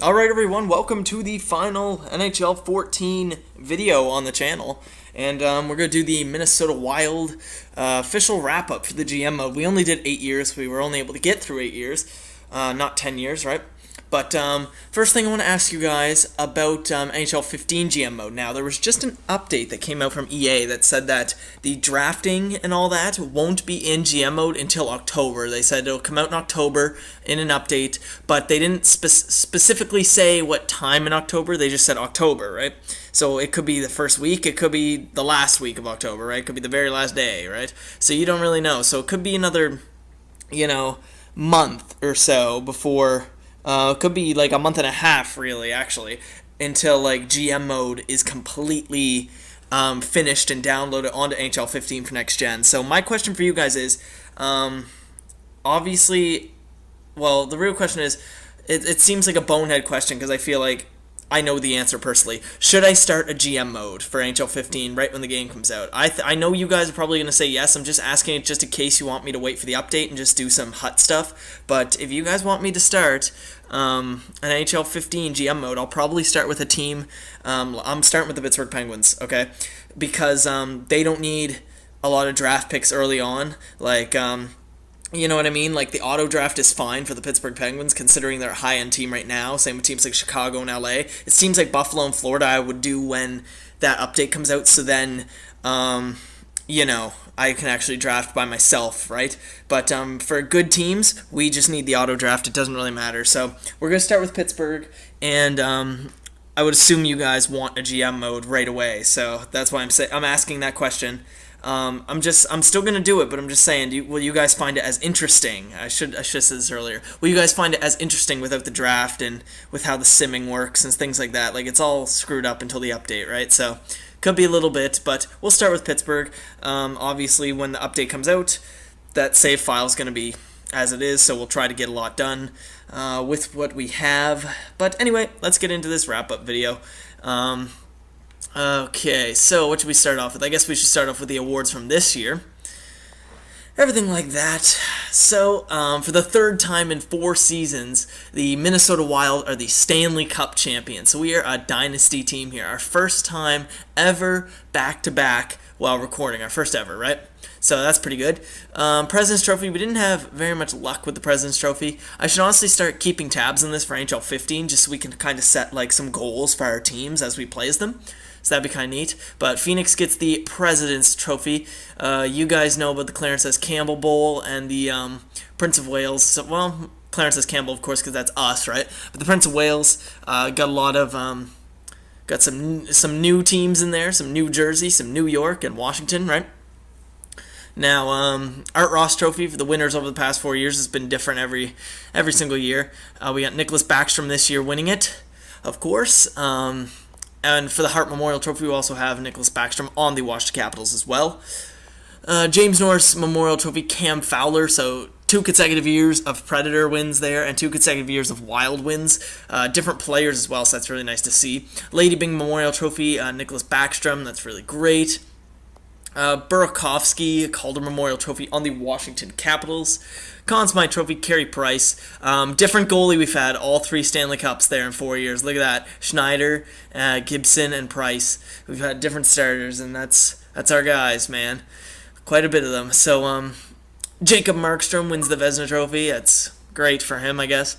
Alright everyone, welcome to the final NHL 14 video on the channel. And we're going to do the Minnesota Wild official wrap-up for the GM mode. We only did 8 years, we were only able to get through 8 years, not 10 years, right? But first thing I want to ask you guys about NHL 15 GM mode. Now, there was just an update that came out from EA that said that the drafting and all that won't be in GM mode until October. They said it'll come out in October in an update, but they didn't specifically say what time in October. They just said October, right? So it could be the first week, it could be the last week of October, right? It could be the very last day, right? So you don't really know. So it could be another, month or so before... could be like a month and a half, really, actually, until like GM mode is completely finished and downloaded onto NHL 15 for next gen. So my question for you guys is, obviously, well, the real question is, it seems like a bonehead question because I feel like I know the answer personally. Should I start a GM mode for NHL 15 right when the game comes out? I know you guys are probably going to say yes. I'm just asking it just in case you want me to wait for the update and just do some HUT stuff. But if you guys want me to start an NHL 15 GM mode, I'll probably start with a team. I'm starting with the Pittsburgh Penguins, okay? Because they don't need a lot of draft picks early on. Like... you know what I mean? Like, the auto draft is fine for the Pittsburgh Penguins, considering they're a high-end team right now. Same with teams like Chicago and LA. It seems like Buffalo and Florida I would do when that update comes out, so then, I can actually draft by myself, right? But for good teams, we just need the auto draft. It doesn't really matter. So we're going to start with Pittsburgh, and I would assume you guys want a GM mode right away. So that's why I'm asking that question. I'm still gonna do it, but I'm just saying, will you guys find it as interesting? I should have said this earlier. Will you guys find it as interesting without the draft and with how the simming works and things like that? Like, it's all screwed up until the update, right? So, could be a little bit, but we'll start with Pittsburgh. Obviously, when the update comes out, that save file is gonna be as it is, so we'll try to get a lot done with what we have. But anyway, let's get into this wrap-up video. Okay, so what should we start off with? I guess we should start off with the awards from this year. Everything like that. So, for the third time in 4 seasons, the Minnesota Wild are the Stanley Cup champions. So we are a dynasty team here. Our first time ever back-to-back while recording. Our first ever, right? So that's pretty good. President's Trophy, we didn't have very much luck with the President's Trophy. I should honestly start keeping tabs on this for NHL 15, just so we can kind of set like some goals for our teams as we play as them. So that'd be kind of neat. But Phoenix gets the President's Trophy. You guys know about the Clarence S. Campbell Bowl and the Prince of Wales. So, well, Clarence S. Campbell, of course, because that's us, right? But the Prince of Wales got a lot of... got some new teams in there. Some New Jersey, some New York, and Washington, right? Now, Art Ross Trophy for the winners over the past 4 years has been different every single year. We got Nicholas Backstrom this year winning it, of course. And for the Hart Memorial Trophy, we also have Nicholas Backstrom on the Washington Capitals as well. James Norris Memorial Trophy, Cam Fowler, so 2 consecutive years of Predator wins there and 2 consecutive years of Wild wins. Different players as well, so that's really nice to see. Lady Byng Memorial Trophy, Nicholas Backstrom, that's really great. Burakovsky Calder Memorial Trophy on the Washington Capitals. Conn Smythe Trophy, Carey Price. Different goalie we've had, all 3 Stanley Cups there in 4 years. Look at that. Schneider, Gibson, and Price. We've had different starters, and that's our guys, man. Quite a bit of them. So, Jacob Markstrom wins the Vezina Trophy. That's great for him, I guess.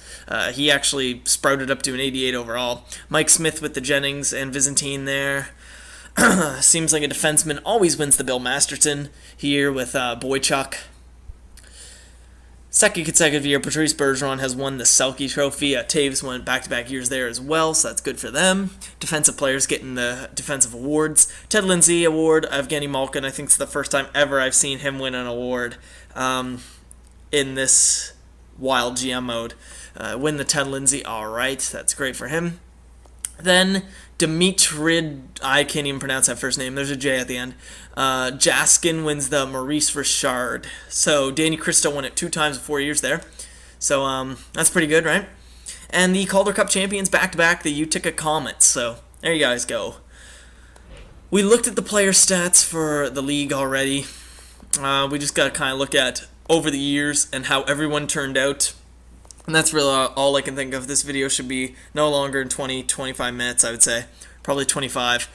He actually sprouted up to an 88 overall. Mike Smith with the Jennings and Byzantine there. Seems like a defenseman always wins the Bill Masterton here with Boychuk. Second consecutive year, Patrice Bergeron has won the Selke Trophy. Taves won back-to-back years there as well, so that's good for them. Defensive players getting the defensive awards. Ted Lindsay Award, Evgeny Malkin. I think it's the first time ever I've seen him win an award in this Wild GM mode. Win the Ted Lindsay, alright, that's great for him. Then Dimitrid, I can't even pronounce that first name. There's a J at the end. Jaskin wins the Maurice Richard. So Danny Cristo won it 2 times in 4 years there. So that's pretty good, right? And the Calder Cup champions back-to-back, the Utica Comets. So there you guys go. We looked at the player stats for the league already. We just got to kind of look at over the years and how everyone turned out. And that's really all I can think of. This video should be no longer than 20-25 minutes, I would say. Probably 25.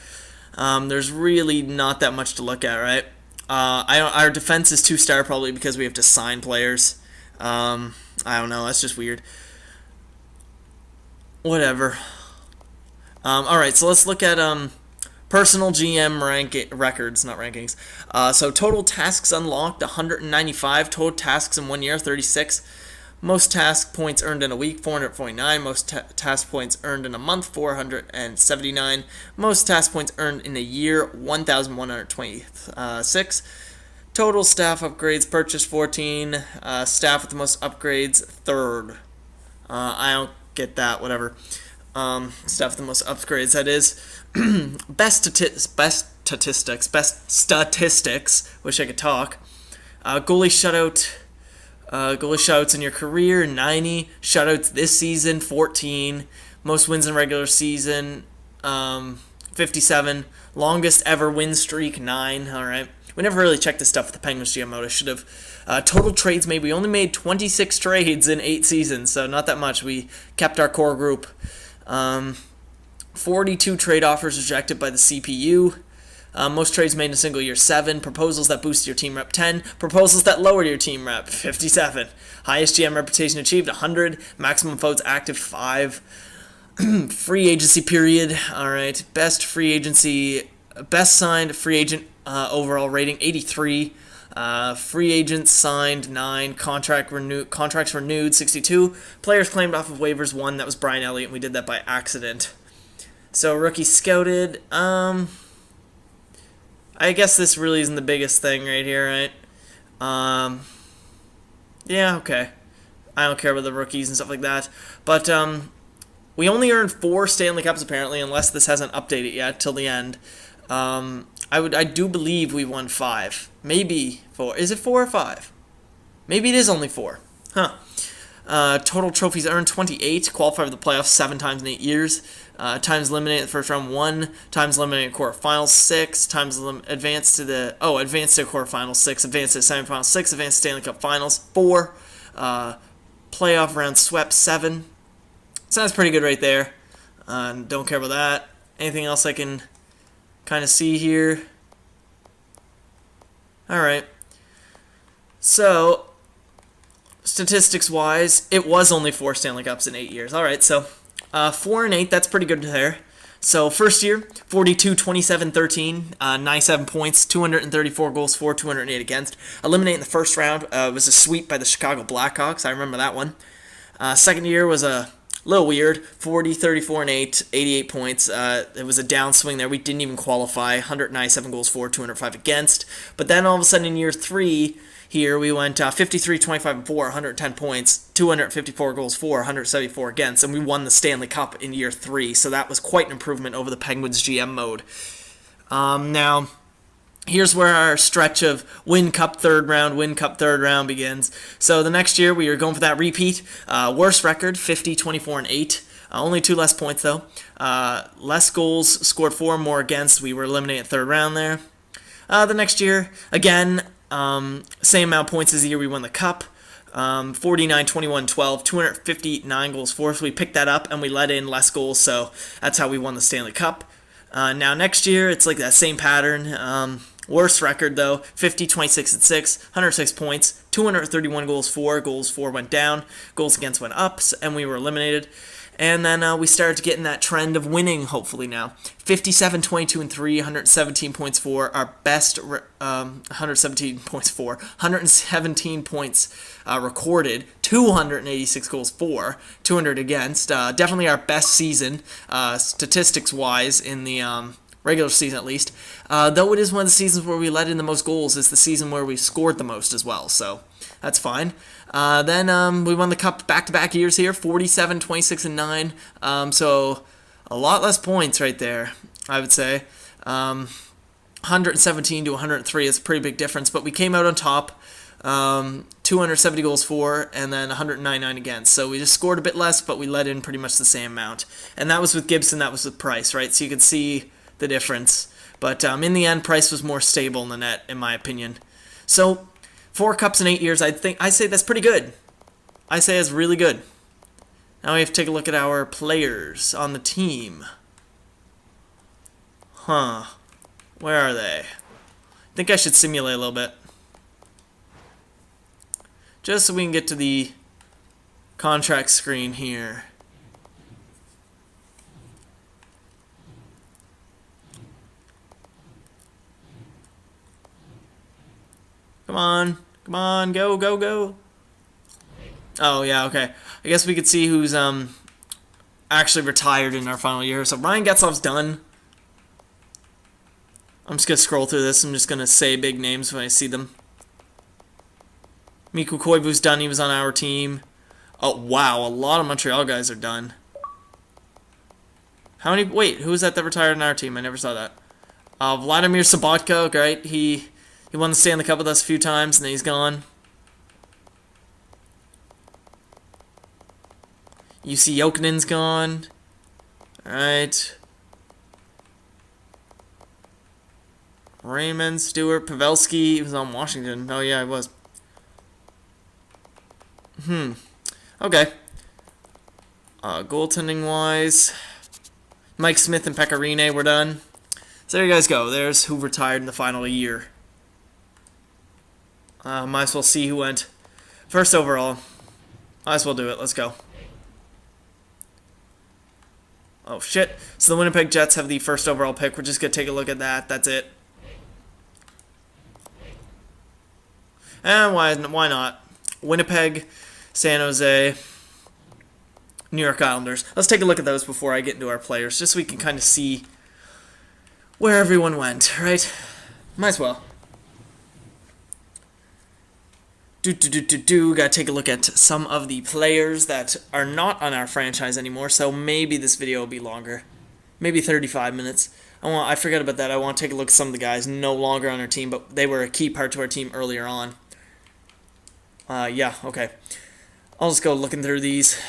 There's really not that much to look at, right? Our defense is 2-star probably because we have to sign players. I don't know. That's just weird. Whatever. All right, so let's look at personal GM records, not rankings. So total tasks unlocked 195. Total tasks in 1 year 36. Most task points earned in a week 449. Most task points earned in a month 479. Most task points earned in a year 1,126. Total staff upgrades purchased 14. Staff with the most upgrades third. I don't get that. Whatever. Staff with the most upgrades. That is best statistics. Wish I could talk. Goalie shutout. Goalie shutouts in your career 90. Shutouts this season 14. Most wins in regular season 57. Longest ever win streak 9. All right. We never really checked this stuff with the Penguins GM mode. I should have. Total trades made. We only made 26 trades in 8 seasons, so not that much. We kept our core group. 42 trade offers rejected by the CPU. Most trades made in a single year 7. Proposals that boosted your team rep 10. Proposals that lowered your team rep 57. Highest GM reputation achieved 100. Maximum votes active 5. Free agency period. All right. Best signed free agent overall rating 83. Free agents signed 9. Contracts renewed 62. Players claimed off of waivers 1. That was Brian Elliott. And we did that by accident. So rookie scouted. I guess this really isn't the biggest thing right here, right? Yeah, okay. I don't care about the rookies and stuff like that. But we only earned 4 Stanley Cups apparently, unless this hasn't updated yet till the end. I do believe we won 5. Maybe 4. Is it 4 or 5? Maybe it is only 4. Huh. Total trophies earned 28. Qualified for the playoffs 7 times in 8 years. Times eliminated in the first round 1. Times eliminated in quarterfinals 6. Times advanced to quarterfinals 6. Advanced to semifinals 6. Advanced to Stanley Cup Finals 4. Playoff round swept 7. Sounds pretty good right there. Don't care about that. Anything else I can kind of see here? All right. So, statistics-wise, it was only 4 Stanley Cups in 8 years. All right, so 4 and 8, that's pretty good there. So first year, 42, 27, 13, 97 points, 234 goals for, 208 against. Eliminated in the first round was a sweep by the Chicago Blackhawks. I remember that one. Second year was a little weird, 40, 34, and 8, 88 points. It was a downswing there. We didn't even qualify. 197 goals for, 205 against. But then all of a sudden in year 3, here we went 53, 25, and 4, 110 points, 254 goals for, 174 against, and we won the Stanley Cup in year 3. So that was quite an improvement over the Penguins GM mode. Now, here's where our stretch of win cup third round begins. So the next year we were going for that repeat. Worst record, 50, 24, and 8. Only 2 less points though. Less goals, scored 4 more against. We were eliminated third round there. The next year, again, same amount of points as the year we won the cup. 49, 21, 12, 259 goals for. So we picked that up and we let in less goals. So that's how we won the Stanley Cup. Now next year, it's like that same pattern. Worst record though, 50, 26, and 6, 106 points, 231 goals for. Goals for went down, goals against went up, and we were eliminated. And then we started to get in that trend of winning, hopefully now. 57, 22, and 3, 117 points for. Our best, 117 points for. 117 points recorded. 286 goals for. 200 against. Definitely our best season, statistics-wise, in the regular season at least. Though it is one of the seasons where we let in the most goals, it's the season where we scored the most as well. So that's fine. Then we won the cup back-to-back years here, 47, 26, and 9. So a lot less points right there, I would say. 117 to 103 is a pretty big difference, but we came out on top. 270 goals for, and then 199 against. So we just scored a bit less, but we let in pretty much the same amount. And that was with Gibson, that was with Price, right? So you can see the difference. But in the end, Price was more stable in the net, in my opinion. So 4 cups in 8 years, I say that's pretty good. I say it's really good. Now we have to take a look at our players on the team. Huh. Where are they? I think I should simulate a little bit. Just so we can get to the contract screen here. Come on. Come on. Go, go, go. Oh, yeah, okay. I guess we could see who's actually retired in our final year. So Ryan Getzlaf's done. I'm just going to scroll through this. I'm just going to say big names when I see them. Mikko Koivu's done. He was on our team. Oh, wow. A lot of Montreal guys are done. How many... Wait, who was that retired on our team? I never saw that. Vladimir Sobotka, right? He won the Stanley Cup with us a few times, and then he's gone. UC Jokinen's gone. Alright. Raymond, Stewart, Pavelski. He was on Washington. Oh, yeah, he was. Okay. Goaltending-wise, Mike Smith and Pecorine were done. So there you guys go. There's who retired in the final year. Might as well see who went first overall. Might as well do it. Let's go. Oh, shit. So the Winnipeg Jets have the first overall pick. We're just going to take a look at that. That's it. And why not? Winnipeg, San Jose, New York Islanders. Let's take a look at those before I get into our players, just so we can kind of see where everyone went, right? Might as well. Gotta take a look at some of the players that are not on our franchise anymore, so maybe this video will be longer. Maybe 35 minutes. I forgot about that. I want to take a look at some of the guys no longer on our team, but they were a key part to our team earlier on. Yeah, okay. I'll just go looking through these.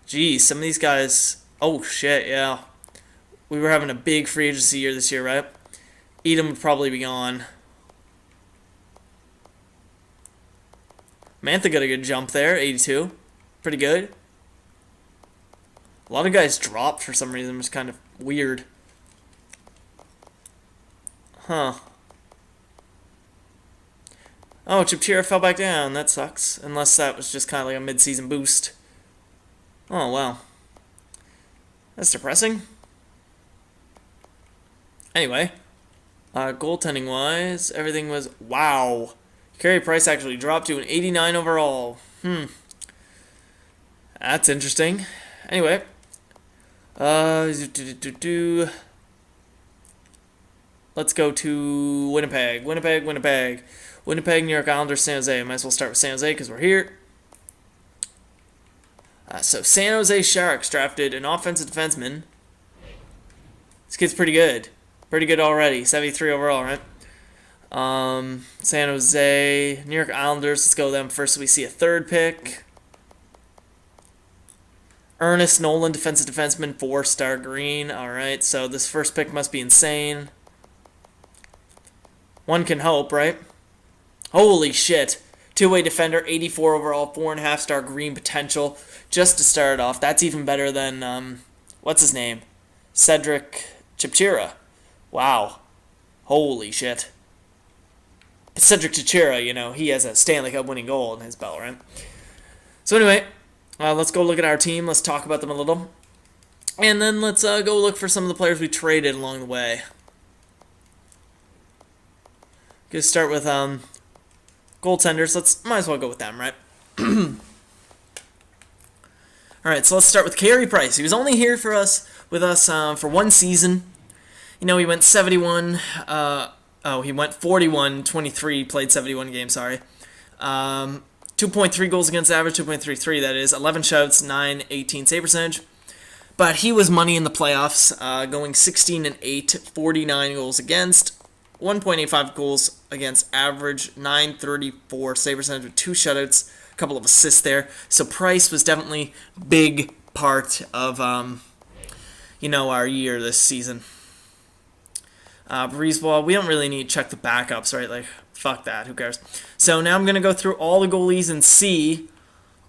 Geez, some of these guys... Oh, shit, yeah. We were having a big free agency year this year, right? Edom would probably be gone. Mantha got a good jump there, 82. Pretty good. A lot of guys dropped for some reason. It was kind of weird. Huh. Oh, Pierre fell back down. That sucks. Unless that was just kind of like a mid-season boost. Oh, wow. That's depressing. Anyway. Goaltending-wise, everything was... Wow. Carey Price actually dropped to an 89 overall. That's interesting. Anyway. Let's go to Winnipeg. Winnipeg, New York Islanders, San Jose. Might as well start with San Jose because we're here. So San Jose Sharks drafted an offensive defenseman. This kid's pretty good. Pretty good already. 73 overall, right? San Jose, New York Islanders. Let's go with them first so we see a third pick. Ernest Nolan, defensive defenseman, 4-star green. Alright, so this first pick must be insane. One can hope, right? Holy shit. Two-way defender, 84 overall, 4.5-star green potential. Just to start off. That's even better than, what's his name? Cedric Chipchira. Wow. Holy shit. Cedric Chipchira, you know, he has a Stanley Cup winning goal in his belt, right? So anyway, let's go look at our team. Let's talk about them a little. And then let's go look for some of the players we traded along the way. Gonna start with goaltenders. Might as well go with them, right? Alright, so let's start with Carey Price. He was only here with us for one season. You know, he went 71. He went 41, 23, played 71 games, sorry. 2.3 goals against average, 2.33 that is. 11 shouts, 918 save percentage. But he was money in the playoffs, going 16-8, 49 goals against. 1.85 goals against average, 934 save percentage with 2 shutouts, a couple of assists there. So Price was definitely big part of, our year this season. Breezeball, we don't really need to check the backups, right? Like, fuck that, who cares? So now I'm going to go through all the goalies and see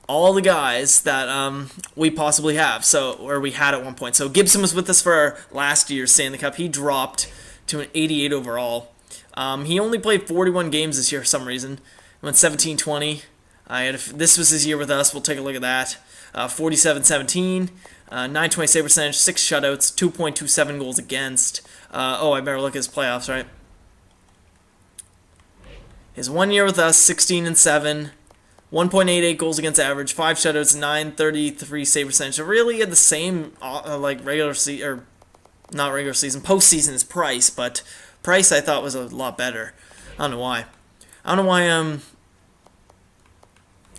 all the guys that we possibly have, or we had at one point. So Gibson was with us for our last year's Stanley Cup. He dropped to an 88 overall. He only played 41 games this year for some reason. He went 17-20. This was his year with us. We'll take a look at that. 47-17, 920 save percentage, 6 shutouts, 2.27 goals against. I better look at his playoffs, right? His 1 year with us, 16-7, 1.88 goals against average, 5 shutouts, 933 save percentage. So really had the same regular season, or not regular season, postseason as Price, but Price I thought was a lot better. I don't know why.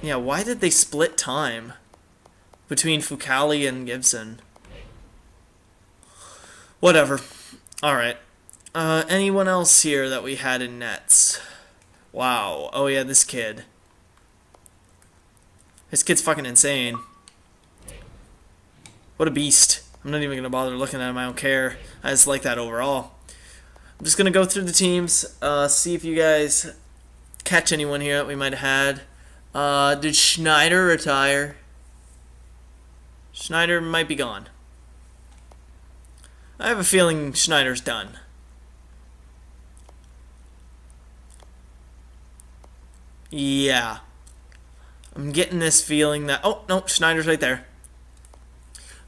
Why did they split time between Fucali and Gibson? Whatever. Alright. Anyone else here that we had in nets? Wow. Oh yeah, this kid. This kid's fucking insane. What a beast. I'm not even going to bother looking at him. I don't care. I just like that overall. I'm just going to go through the teams, see if you guys catch anyone here that we might have had. Did Schneider retire? Schneider might be gone. I have a feeling Schneider's done. Yeah. I'm getting this feeling that... Oh, no, Schneider's right there.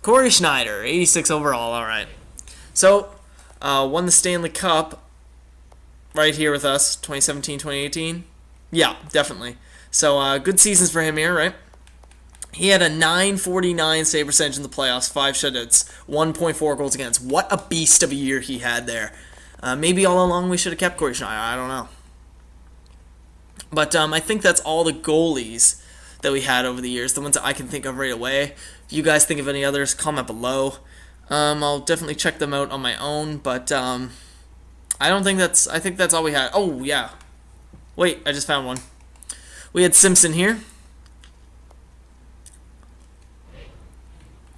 Corey Schneider, 86 overall, alright. So, won the Stanley Cup right here with us, 2017-2018. Yeah, definitely. So, good seasons for him here, right? He had a 949 save percentage in the playoffs, 5 shutouts, 1.4 goals against. What a beast of a year he had there. Maybe all along we should have kept Corey Schneider. I don't know. But I think that's all the goalies that we had over the years, the ones that I can think of right away. If you guys think of any others, comment below. I'll definitely check them out on my own, but I think that's all we had. Oh, yeah. Wait, I just found one. We had Simpson here.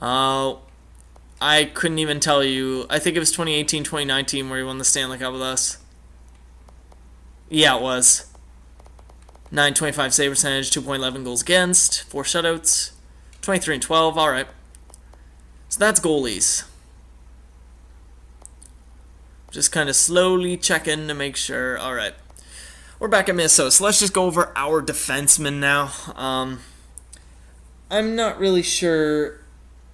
I couldn't even tell you. I think it was 2018-2019 where he won the Stanley Cup with us. Yeah, it was. 925 save percentage, 2.11 goals against, 4 shutouts, 23-12. All right. So that's goalies. Just kind of slowly checking to make sure. All right. We're back at Minnesota. So let's just go over our defensemen now. I'm not really sure.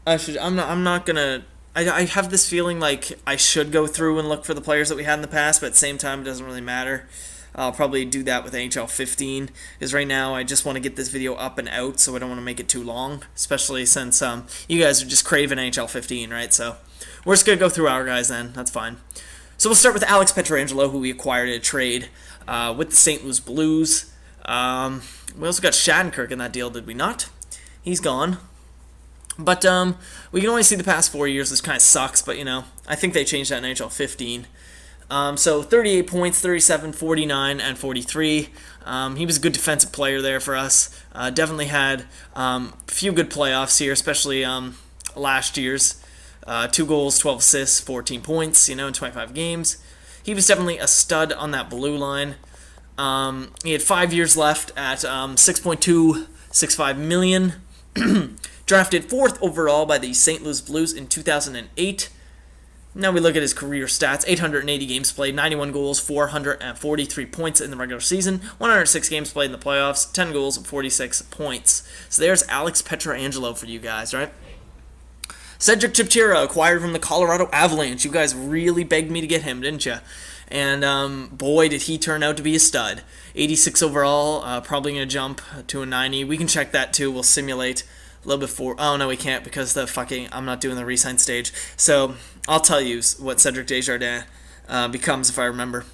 I'm not gonna. I have this feeling like I should go through and look for the players that we had in the past, but at the same time, it doesn't really matter. I'll probably do that with NHL 15, because right now I just want to get this video up and out, so I don't want to make it too long, especially since you guys are just craving NHL 15, right? So we're just going to go through our guys then. That's fine. So we'll start with Alex Pietrangelo, who we acquired in a trade with the St. Louis Blues. We also got Shattenkirk in that deal, did we not? He's gone. But we can only see the past 4 years, which kind of sucks, but, I think they changed that in NHL 15. So 38 points, 37, 49, and 43. He was a good defensive player there for us. Definitely had a few good playoffs here, especially last year's. 2 goals, 12 assists, 14 points, in 25 games. He was definitely a stud on that blue line. He had 5 years left at $6.265 million. Drafted 4th overall by the St. Louis Blues in 2008. Now we look at his career stats. 880 games played, 91 goals, 443 points in the regular season, 106 games played in the playoffs, 10 goals, 46 points. So there's Alex Pietrangelo for you guys, right? Cedric Chipchira, acquired from the Colorado Avalanche. You guys really begged me to get him, didn't you? And boy, did he turn out to be a stud. 86 overall, probably going to jump to a 90. We can check that too. We'll simulate a little bit for... Oh, no, we can't because I'm not doing the re-sign stage. So I'll tell you what Cedric Desjardins becomes if I remember.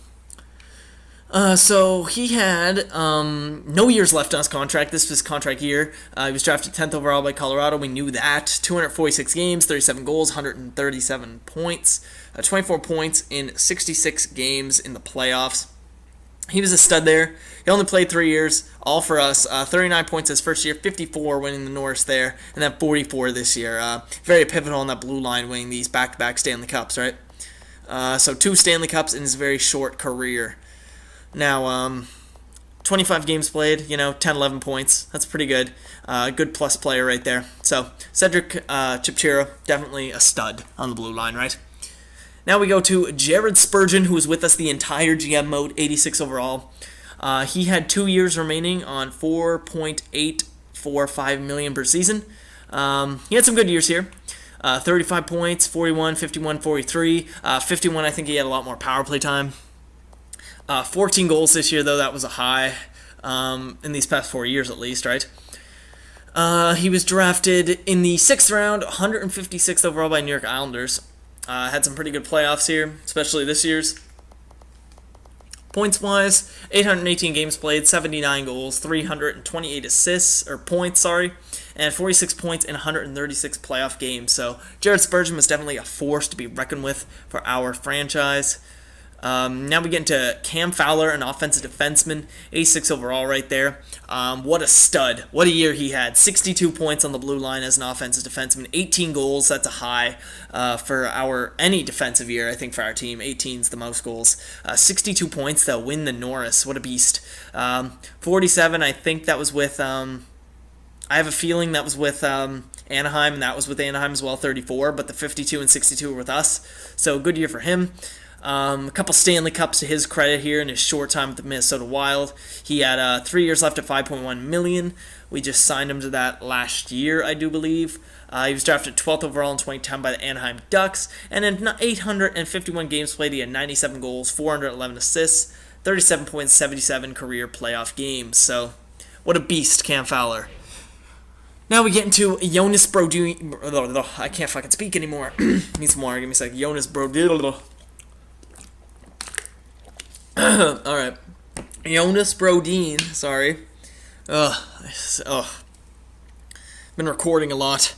So he had no years left on his contract. This was his contract year. He was drafted 10th overall by Colorado. We knew that. 246 games, 37 goals, 137 points, 24 points in 66 games in the playoffs. He was a stud there. He only played 3 years, all for us. 39 points his first year, 54 winning the Norris there, and then 44 this year. Very pivotal on that blue line, winning these back-to-back Stanley Cups, right? So 2 Stanley Cups in his very short career. Now, 25 games played, 10, 11 points. That's pretty good. Good plus player right there. So Cedric Chipchira, definitely a stud on the blue line, right? Now we go to Jared Spurgeon, who was with us the entire GM mode, 86 overall. He had 2 years remaining on $4.845 million per season. He had some good years here. 35 points, 41, 51, 43. 51, I think he had a lot more power play time. 14 goals this year, though. That was a high in these past 4 years, at least, right? He was drafted in the 6th round, 156th overall by New York Islanders. Had some pretty good playoffs here, especially this year's. Points-wise, 818 games played, 79 goals, 328 assists, or points, and 46 points in 136 playoff games. So Jared Spurgeon was definitely a force to be reckoned with for our franchise. Now we get into Cam Fowler, an offensive defenseman, 86 overall right there. What a stud. What a year he had. 62 points on the blue line as an offensive defenseman. 18 goals. That's a high for any defensive year, I think, for our team. 18's the most goals. 62 points, though. Win the Norris. What a beast. 47, I think that was with... I have a feeling that was with Anaheim, and that was with Anaheim as well, 34. But the 52 and 62 were with us. So good year for him. A couple Stanley Cups to his credit here in his short time with the Minnesota Wild. He had 3 years left at $5.1 million. We just signed him to that last year, I do believe. He was drafted 12th overall in 2010 by the Anaheim Ducks. And in 851 games played, he had 97 goals, 411 assists, 37 points, 77 career playoff games. So, what a beast, Cam Fowler. Now we get into Jonas Brodin. I can't fucking speak anymore. Need some more. Give me a sec. Jonas Brodin. Alright. Jonas Brodin, sorry. Been recording a lot.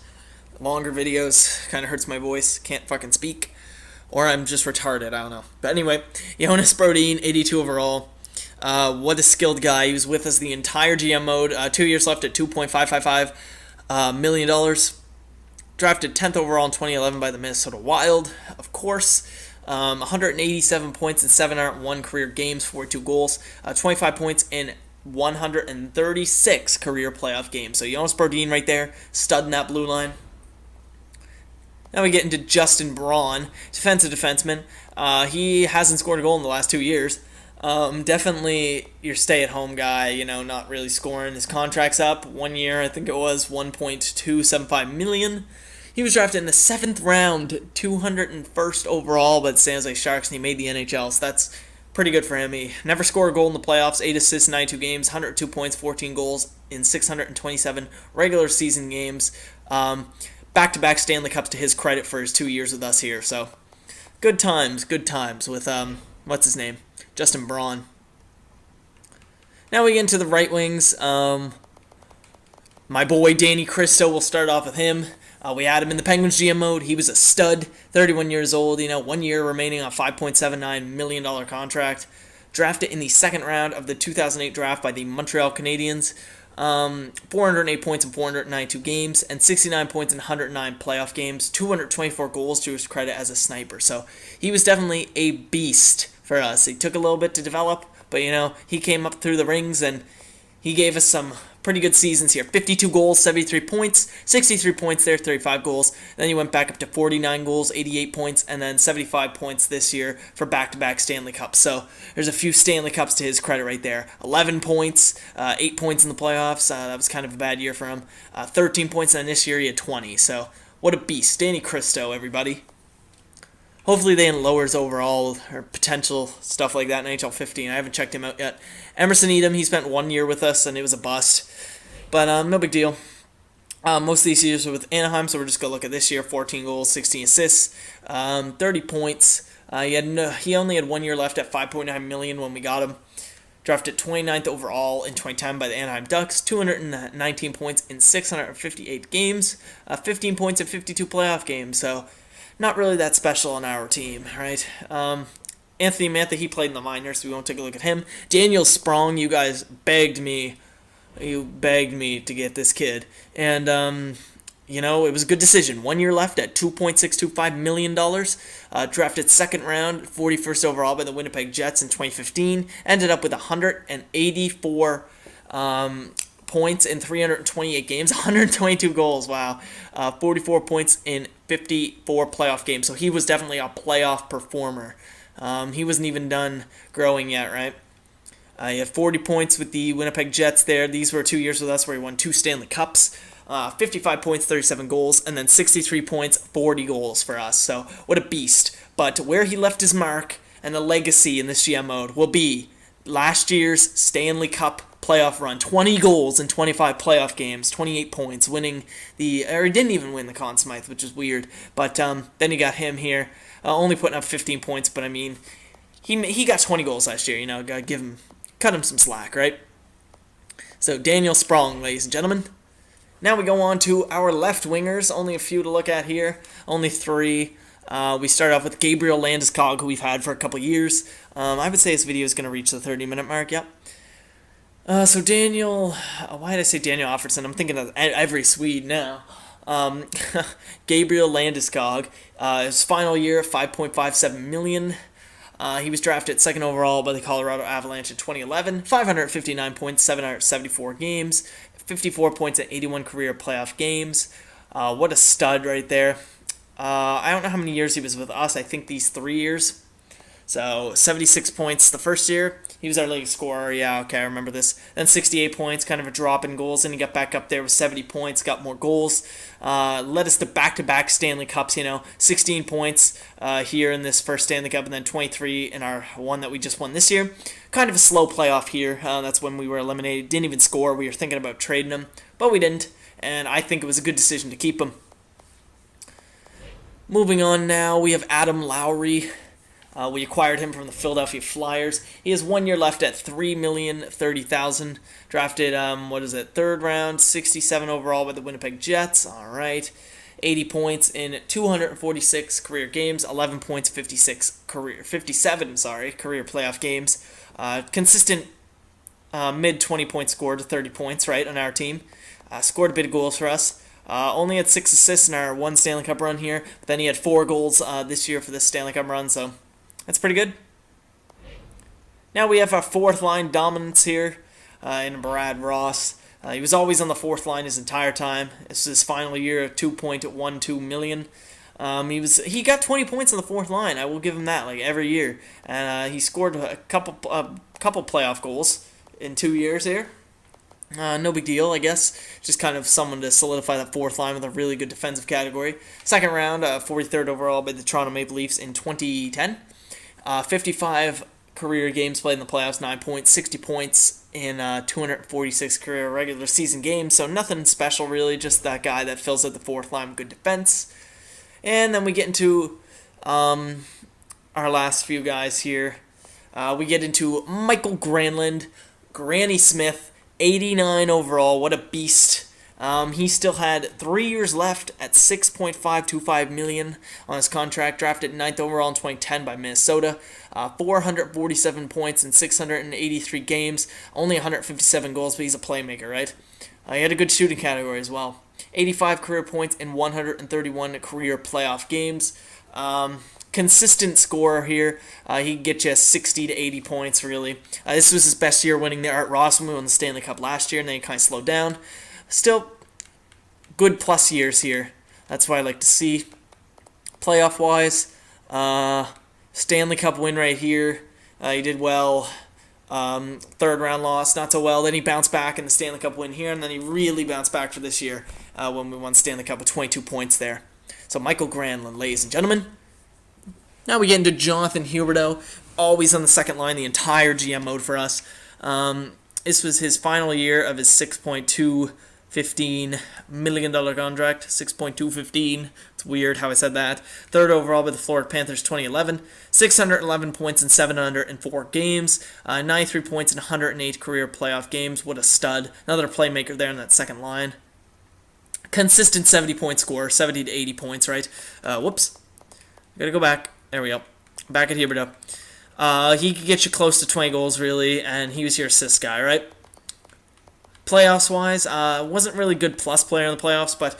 Longer videos. Kind of hurts my voice. Can't fucking speak. Or I'm just retarded, I don't know. But anyway, Jonas Brodin, 82 overall. What a skilled guy. He was with us the entire GM mode. 2 years left at $2.555 million. Drafted 10th overall in 2011 by the Minnesota Wild, of course. 187 points in 701 career games, 42 goals, 25 points in 136 career playoff games. So Jonas Brodin right there, stud in that blue line. Now we get into Justin Braun, defensive defenseman. He hasn't scored a goal in the last 2 years. Definitely your stay-at-home guy, not really scoring. His contract's up 1 year, I think it was $1.275 million. He was drafted in the 7th round, 201st overall by the San Jose Sharks, and he made the NHL, so that's pretty good for him. He never scored a goal in the playoffs, 8 assists in 92 games, 102 points, 14 goals in 627 regular season games. Back-to-back Stanley Cups to his credit for his 2 years with us here, so good times with, what's his name? Justin Braun. Now we get into the right wings. My boy Danny Cristo, we'll start off with him. We had him in the Penguins GM mode. He was a stud, 31 years old, 1 year remaining on a $5.79 million contract. Drafted in the 2nd round of the 2008 draft by the Montreal Canadiens. 408 points in 492 games, and 69 points in 109 playoff games. 224 goals to his credit as a sniper. So he was definitely a beast for us. He took a little bit to develop, but he came up through the rings and he gave us some pretty good seasons here. 52 goals, 73 points, 63 points there, 35 goals. Then he went back up to 49 goals, 88 points, and then 75 points this year for back-to-back Stanley Cups. So there's a few Stanley Cups to his credit right there. 11 points, 8 points in the playoffs. That was kind of a bad year for him. 13 points, and this year he had 20. So what a beast. Danny Cristo, everybody. Hopefully they didn't lower his overall or potential stuff like that in NHL 15. I haven't checked him out yet. Emerson Edom, he spent 1 year with us, and it was a bust. But no big deal. Most of these years were with Anaheim, so we're just going to look at this year. 14 goals, 16 assists, 30 points. He only had 1 year left at $5.9 million when we got him. Drafted 29th overall in 2010 by the Anaheim Ducks. 219 points in 658 games. 15 points in 52 playoff games. So not really that special on our team, right? Anthony Mantha, he played in the minors, so we won't take a look at him. Daniel Sprong, you guys begged me to get this kid. And it was a good decision. 1 year left at $2.625 million. Drafted second round, 41st overall by the Winnipeg Jets in 2015. Ended up with 184 points in 328 games, 122 goals. Wow. 44 points in 54 playoff games. So he was definitely a playoff performer. He wasn't even done growing yet, right? He had 40 points with the Winnipeg Jets there. These were 2 years with us where he won 2 Stanley Cups. 55 points, 37 goals, and then 63 points, 40 goals for us. So what a beast. But where he left his mark and the legacy in this GM mode will be last year's Stanley Cup playoff run. 20 goals in 25 playoff games, 28 points, or he didn't even win the Conn Smythe, which is weird. But then you got him here, only putting up 15 points, but I mean, he got 20 goals last year, gotta cut him some slack, right? So Daniel Sprong, ladies and gentlemen. Now we go on to our left wingers. Only a few to look at here. Only 3. We start off with Gabriel Landeskog, who we've had for a couple years. I would say this video is going to reach the 30-minute mark, yep. So Daniel... why did I say Daniel Offerson? I'm thinking of every Swede now. Gabriel Landeskog. His final year, $5.57 million. He was drafted second overall by the Colorado Avalanche in 2011. 559 points, 774 games. 54 points in 81 career playoff games. What a stud right there. I don't know how many years he was with us. I think these 3 years. So 76 points the first year. He was our league scorer. Yeah, okay, I remember this. Then 68 points, kind of a drop in goals. Then he got back up there with 70 points, got more goals. Led us to back-to-back Stanley Cups, 16 points here in this first Stanley Cup, and then 23 in our one that we just won this year. Kind of a slow playoff here. That's when we were eliminated. Didn't even score. We were thinking about trading him, but we didn't, and I think it was a good decision to keep him. Moving on now, we have Adam Lowry. We acquired him from the Philadelphia Flyers. He has 1 year left at $3,030,000. Drafted, third round, 67 overall by the Winnipeg Jets. All right. 80 points in 246 career games, 11 points, 57 career playoff games. Consistent mid 20 points scored to 30 points, right, on our team. Scored a bit of goals for us. Only had 6 assists in our 1 Stanley Cup run here, but then he had 4 goals this year for this Stanley Cup run, so that's pretty good. Now we have our fourth line dominance here in Brad Ross. He was always on the fourth line his entire time. This is his final year of $2.12 million. He got 20 points on the fourth line. I will give him that, every year, and he scored a couple playoff goals in 2 years here. No big deal, I guess. Just kind of someone to solidify that fourth line with a really good defensive category. Second round, 43rd overall by the Toronto Maple Leafs in 2010. 55 career games played in the playoffs, 9 points, 60 points in 246 career regular season games. So nothing special, really. Just that guy that fills out the fourth line with good defense. And then we get into our last few guys here. We get into Michael Granlund, Granny Smith, 89 overall. What a beast. He still had 3 years left at $6.525 million on his contract. Drafted 9th overall in 2010 by Minnesota. 447 points in 683 games. Only 157 goals, but he's a playmaker, right? He had a good shooting category as well. 85 career points in 131 career playoff games. Consistent scorer here. He can get you 60 to 80 points, really. This was his best year winning the Art Ross when we won the Stanley Cup last year, and then he kind of slowed down. Still, good plus years here. That's what I like to see. Playoff-wise, Stanley Cup win right here. He did well. Third round loss, not so well. Then he bounced back in the Stanley Cup win here, and then he really bounced back for this year when we won Stanley Cup with 22 points there. So Michael Granlund, ladies and gentlemen. Now we get into Jonathan Huberdeau, always on the second line the entire GM mode for us. This was his final year of his $6.215 million contract. 6.215. It's weird how I said that. Third overall by the Florida Panthers 2011. 611 points in 704 games. 93 points in 108 career playoff games. What a stud. Another playmaker there in that second line. Consistent 70-point score. 70 to 80 points, right? Whoops. Gotta go back. There we go. Back at Huberdeau. He could get you close to 20 goals, really, and he was your assist guy, right? Playoffs-wise, wasn't really good plus player in the playoffs, but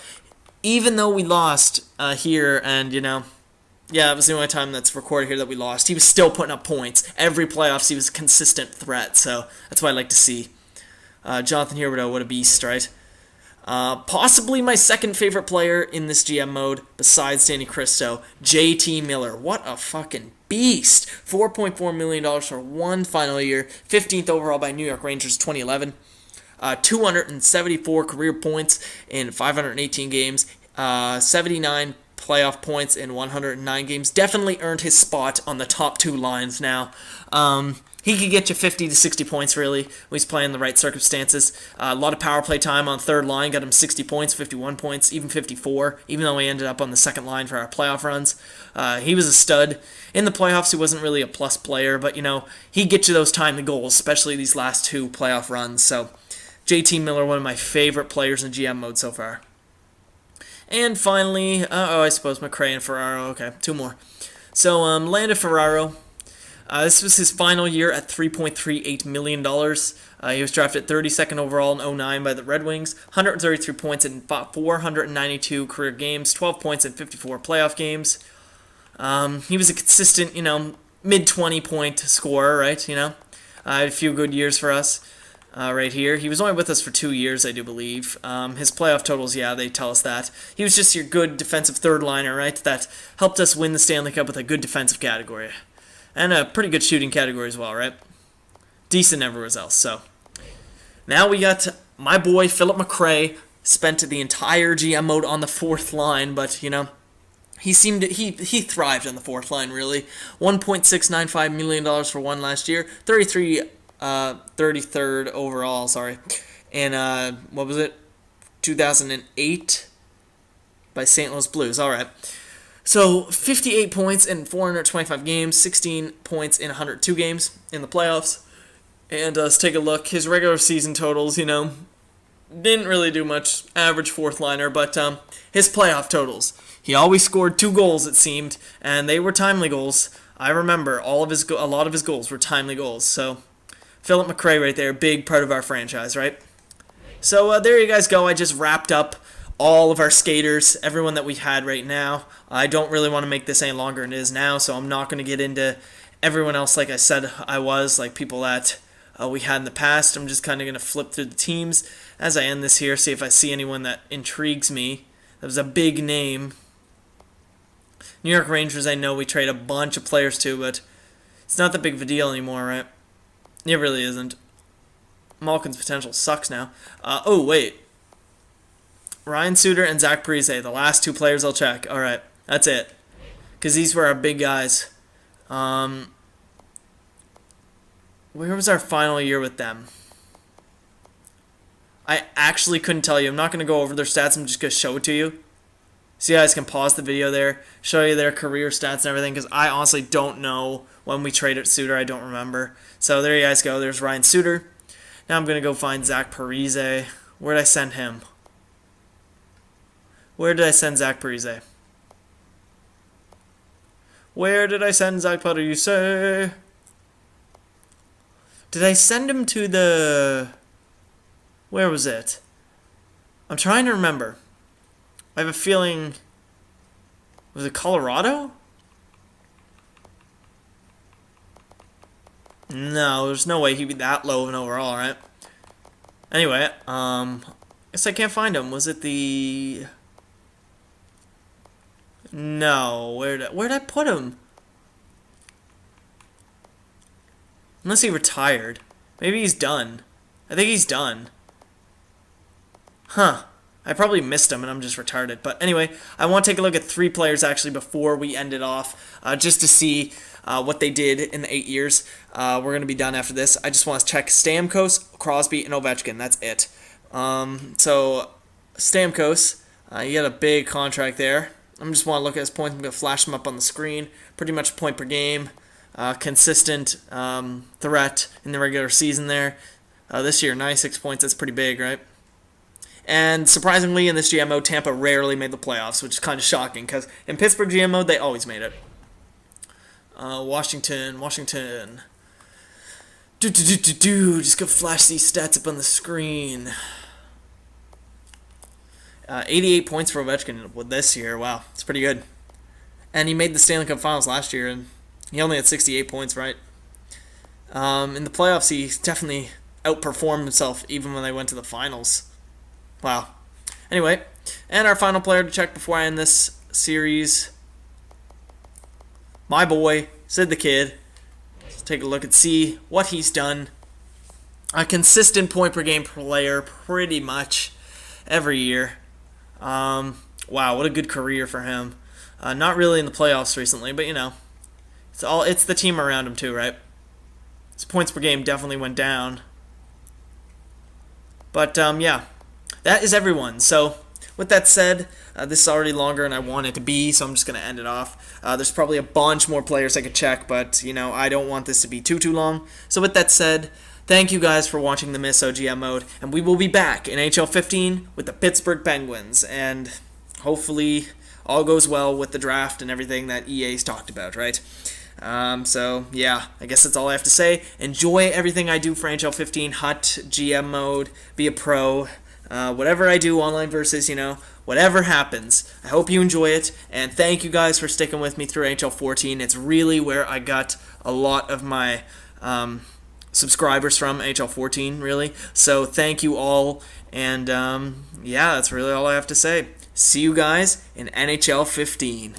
even though we lost here, and yeah, it was the only time that's recorded here that we lost, he was still putting up points. Every playoffs, he was a consistent threat, so that's what I like to see. Jonathan Huberdeau, what a beast, right? Possibly my second favorite player in this GM mode, besides Danny Cristo, JT Miller. What a fucking beast! $4.4 million for one final year, 15th overall by New York Rangers 2011. 274 career points in 518 games, 79 playoff points in 109 games. Definitely earned his spot on the top two lines now. He could get you 50 to 60 points, really, when he's playing the right circumstances. A lot of power play time on third line, got him 60 points, 51 points, even 54, even though he ended up on the second line for our playoff runs. He was a stud. In the playoffs, he wasn't really a plus player, but, he'd get you those timely goals, especially these last two playoff runs. So, JT Miller, one of my favorite players in GM mode so far. And finally, I suppose McRae and Ferraro. Okay, two more. So, Landon Ferraro. This was his final year at $3.38 million. He was drafted 32nd overall in 2009 by the Red Wings. 133 points in 492 career games, 12 points in 54 playoff games. He was a consistent, mid-20 point scorer, right? Had a few good years for us right here. He was only with us for 2 years, I do believe. His playoff totals, yeah, they tell us that. He was just your good defensive third liner, right? That helped us win the Stanley Cup with a good defensive category. And a pretty good shooting category as well, right? Decent everywhere else. So now we got my boy Philip McRae. Spent the entire GM mode on the fourth line, but he thrived on the fourth line really. $1.695 million for one last year. 33rd overall. Sorry, and what was it? 2008 by St. Louis Blues. All right. So, 58 points in 425 games, 16 points in 102 games in the playoffs. And let's take a look. His regular season totals, didn't really do much. Average fourth liner, but his playoff totals. He always scored 2 goals, it seemed, and they were timely goals. I remember a lot of his goals were timely goals. So, Philip McRae right there, big part of our franchise, right? So, there you guys go. I just wrapped up all of our skaters, everyone that we had right now. I don't really want to make this any longer than it is now, so I'm not going to get into everyone else like I said I was, like people that we had in the past. I'm just kind of going to flip through the teams as I end this here, see if I see anyone that intrigues me. That was a big name. New York Rangers, I know we trade a bunch of players to, but it's not that big of a deal anymore, right? It really isn't. Malkin's potential sucks now. Oh, wait. Ryan Suter and Zach Parise, the last 2 players I'll check. All right, that's it. Because these were our big guys. Where was our final year with them? I actually couldn't tell you. I'm not going to go over their stats. I'm just going to show it to you. So you guys can pause the video there, show you their career stats and everything, because I honestly don't know when we traded Suter. I don't remember. So there you guys go. There's Ryan Suter. Now I'm going to go find Zach Parise. Where did I send him? Where did I send Zach Parise? Where did I send Zach Parise? Did I send him to the... Where was it? I'm trying to remember. I have a feeling... Was it Colorado? No, there's no way he'd be that low of an overall, right? Anyway, I guess I can't find him. Was it the... No, where'd I put him? Unless he retired. Maybe he's done. I think he's done. Huh. I probably missed him and I'm just retarded. But anyway, I want to take a look at 3 players actually before we end it off. Just to see what they did in the 8 years. We're going to be done after this. I just want to check Stamkos, Crosby, and Ovechkin. That's it. So, Stamkos, you got a big contract there. I just want to look at his points. I'm going to flash them up on the screen. Pretty much a point per game. Consistent threat in the regular season there. This year, 96 points. That's pretty big, right? And surprisingly, in this GMO, Tampa rarely made the playoffs, which is kind of shocking because in Pittsburgh GMO, they always made it. Washington. Just go flash these stats up on the screen. 88 points for Ovechkin with this year. Wow, it's pretty good. And he made the Stanley Cup Finals last year, and he only had 68 points, right? In the playoffs, he definitely outperformed himself even when they went to the finals. Wow. Anyway, and our final player to check before I end this series, my boy, Sid the Kid. Let's take a look and see what he's done. A consistent point per game player pretty much every year. Wow, what a good career for him. Not really in the playoffs recently, but it's the team around him too, right? His points per game definitely went down. But yeah, that is everyone. So with that said, this is already longer than I want it to be, so I'm just going to end it off. There's probably a bunch more players I could check, but I don't want this to be too long. So with that said, thank you guys for watching the Miss OGM mode, and we will be back in NHL 15 with the Pittsburgh Penguins, and hopefully all goes well with the draft and everything that EA's talked about, right? So yeah, I guess that's all I have to say. Enjoy everything I do for NHL 15, Hut, GM mode, be a pro, whatever I do, online versus, whatever happens. I hope you enjoy it, and thank you guys for sticking with me through NHL 14. It's really where I got a lot of my subscribers from, NHL 14, really. So thank you all, and yeah, that's really all I have to say. See you guys in NHL 15.